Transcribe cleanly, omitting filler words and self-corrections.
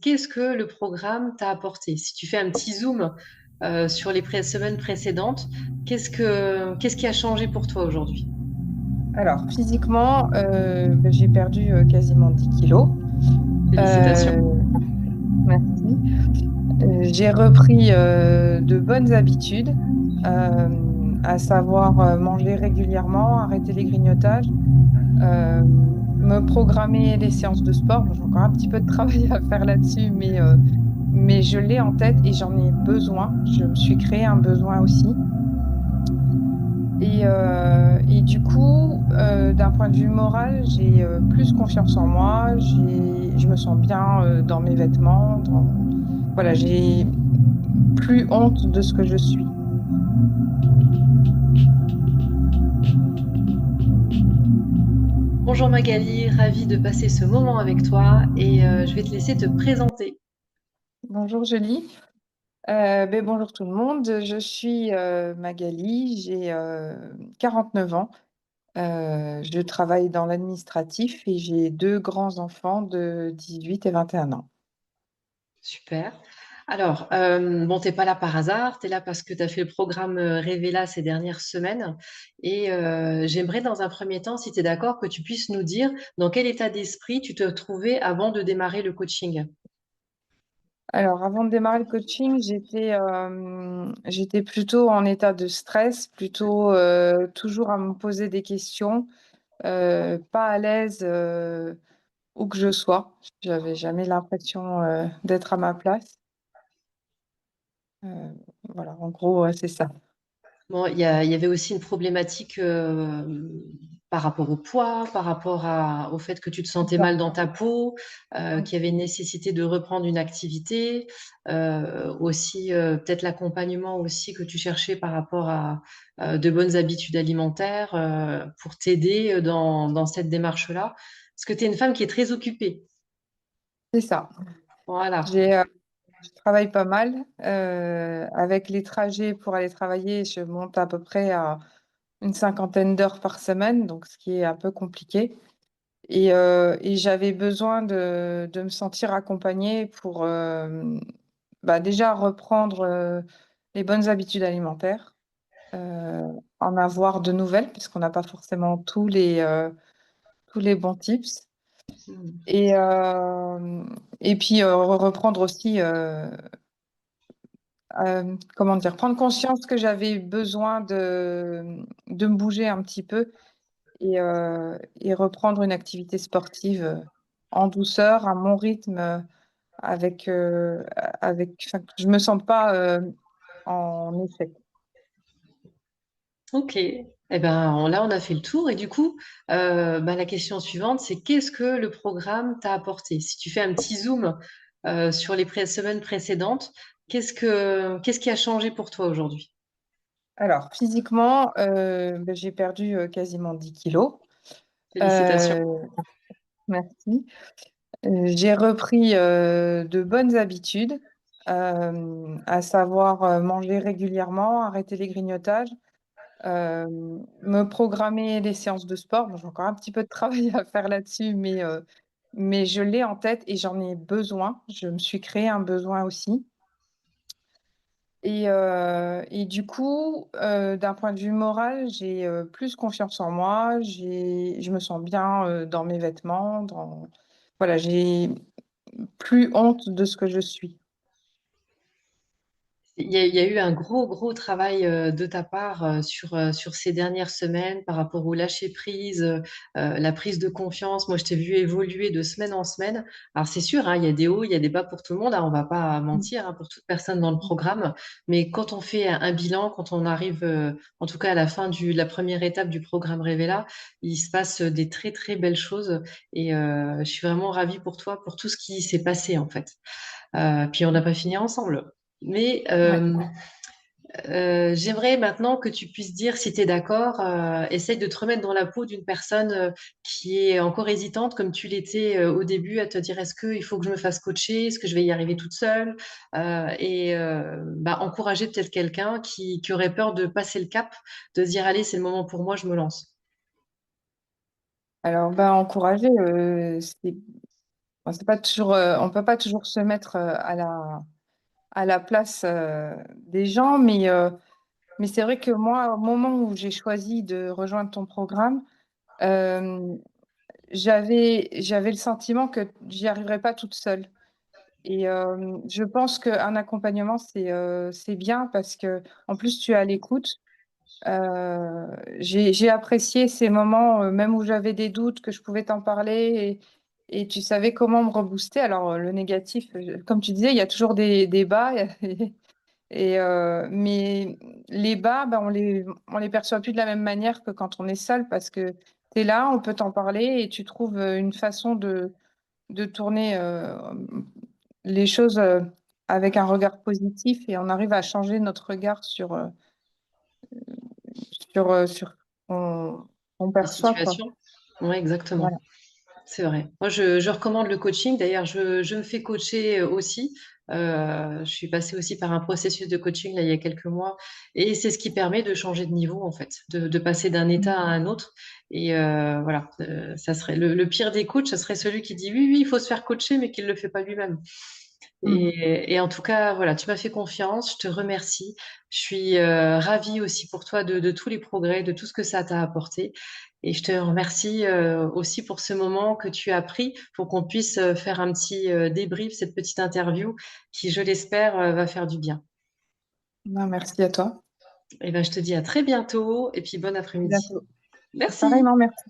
Qu'est-ce que le programme t'a apporté? Si tu fais un petit zoom sur les semaines précédentes, qu'est-ce qui a changé pour toi aujourd'hui? Alors, physiquement, j'ai perdu quasiment 10 kilos. Félicitations. Euh, merci. J'ai repris de bonnes habitudes, à savoir manger régulièrement, arrêter les grignotages, euh, me programmer les séances de sport. Bon, j'ai encore un petit peu de travail à faire là-dessus, mais je l'ai en tête et j'en ai besoin. Je me suis créé un besoin aussi. Et du coup, d'un point de vue moral, j'ai plus confiance en moi, je me sens bien dans mes vêtements, voilà, j'ai plus honte de ce que je suis. Bonjour Magali, ravie de passer ce moment avec toi et je vais te laisser te présenter. Bonjour Julie. Bonjour tout le monde, je suis Magali, j'ai 49 ans. Je travaille dans l'administratif et j'ai deux grands enfants de 18 et 21 ans. Super. Alors, bon, t'es pas là par hasard, tu es là parce que tu as fait le programme Révéla ces dernières semaines. Et j'aimerais dans un premier temps, si tu es d'accord, que tu puisses nous dire dans quel état d'esprit tu te trouvais avant de démarrer le coaching. Alors, avant de démarrer le coaching, j'étais plutôt en état de stress, plutôt toujours à me poser des questions, pas à l'aise où que je sois. J'avais jamais l'impression d'être à ma place. Euh, voilà, en gros, c'est ça. Bon, il y avait aussi une problématique par rapport au poids, par rapport au fait que tu te C'est sentais ça. mal dans ta peau, qu'il y avait une nécessité de reprendre une activité, aussi peut-être l'accompagnement aussi que tu cherchais par rapport à de bonnes habitudes alimentaires pour t'aider dans cette démarche-là. Parce que tu es une femme qui est très occupée. C'est ça. Voilà. J'ai, euh, je travaille pas mal. Avec les trajets pour aller travailler, je monte à peu près à une cinquantaine d'heures par semaine, donc ce qui est un peu compliqué. Et j'avais besoin de me sentir accompagnée pour déjà reprendre les bonnes habitudes alimentaires, en avoir de nouvelles, puisqu'on n'a pas forcément tous les bons tips. Et, euh, et puis reprendre aussi, comment dire, prendre conscience que j'avais besoin de me bouger un petit peu et reprendre une activité sportive en douceur, à mon rythme, enfin, que je me sens pas en échec. Ok. Eh ben, là, on a fait le tour. Et du coup, la question suivante, c'est qu'est-ce que le programme t'a apporté? Si tu fais un petit zoom sur les semaines précédentes, qu'est-ce qui a changé pour toi aujourd'hui? Alors, physiquement, j'ai perdu quasiment 10 kilos. Félicitations. Euh, merci. J'ai repris de bonnes habitudes, à savoir manger régulièrement, arrêter les grignotages, euh, me programmer les séances de sport. Bon, j'ai encore un petit peu de travail à faire là-dessus, mais je l'ai en tête et j'en ai besoin. Je me suis créé un besoin aussi. Et du coup, d'un point de vue moral, j'ai plus confiance en moi, je me sens bien dans mes vêtements, voilà, j'ai plus honte de ce que je suis. Il y a eu un gros travail de ta part sur ces dernières semaines par rapport au lâcher-prise, la prise de confiance. Moi, je t'ai vu évoluer de semaine en semaine. Alors, c'est sûr, hein, il y a des hauts, il y a des bas pour tout le monde, hein, on va pas mentir, hein, pour toute personne dans le programme. Mais quand on fait un bilan, quand on arrive, en tout cas à la fin de la première étape du programme Révéla, il se passe des très belles choses. Et je suis vraiment ravie pour toi, pour tout ce qui s'est passé, en fait. Puis on n'a pas fini ensemble. Mais Ouais. j'aimerais maintenant que tu puisses dire si tu es d'accord, essaye de te remettre dans la peau d'une personne qui est encore hésitante, comme tu l'étais au début, à te dire est-ce qu'il faut que je me fasse coacher, est-ce que je vais y arriver toute seule, encourager peut-être quelqu'un qui aurait peur de passer le cap, de se dire allez, c'est le moment pour moi, je me lance. Alors, encourager, bon, c'est pas toujours, on peut pas toujours se mettre à la place des gens, mais c'est vrai que moi, au moment où j'ai choisi de rejoindre ton programme, euh, j'avais le sentiment que j'y arriverais pas toute seule. Et je pense qu'un accompagnement, c'est bien parce que en plus, tu es à l'écoute. J'ai apprécié ces moments, même où j'avais des doutes, que je pouvais t'en parler et tu savais comment me rebooster. Alors, le négatif, comme tu disais, il y a toujours des bas. Mais les bas, ben, on les perçoit plus de la même manière que quand on est seul parce que tu es là, on peut t'en parler et tu trouves une façon de tourner les choses avec un regard positif et on arrive à changer notre regard sur ce qu'on La perçoit, quoi. situation. Oui, exactement. Voilà. C'est vrai. Moi, je recommande le coaching. D'ailleurs, je me fais coacher aussi. Je suis passée aussi par un processus de coaching là, il y a quelques mois. Et c'est ce qui permet de changer de niveau, en fait, de passer d'un état à un autre. Et voilà, ça serait le pire des coachs, ça serait celui qui dit oui, oui, il faut se faire coacher, mais qui ne le fait pas lui-même. Mhm. Et en tout cas, voilà, tu m'as fait confiance, je te remercie. Je suis ravie aussi pour toi de tous les progrès, de tout ce que ça t'a apporté. Et je te remercie aussi pour ce moment que tu as pris pour qu'on puisse faire un petit débrief, cette petite interview qui, je l'espère, va faire du bien. Ben, merci à toi. Et ben, je te dis à très bientôt et puis bon À après-midi. bientôt. Merci. Pareillement, merci.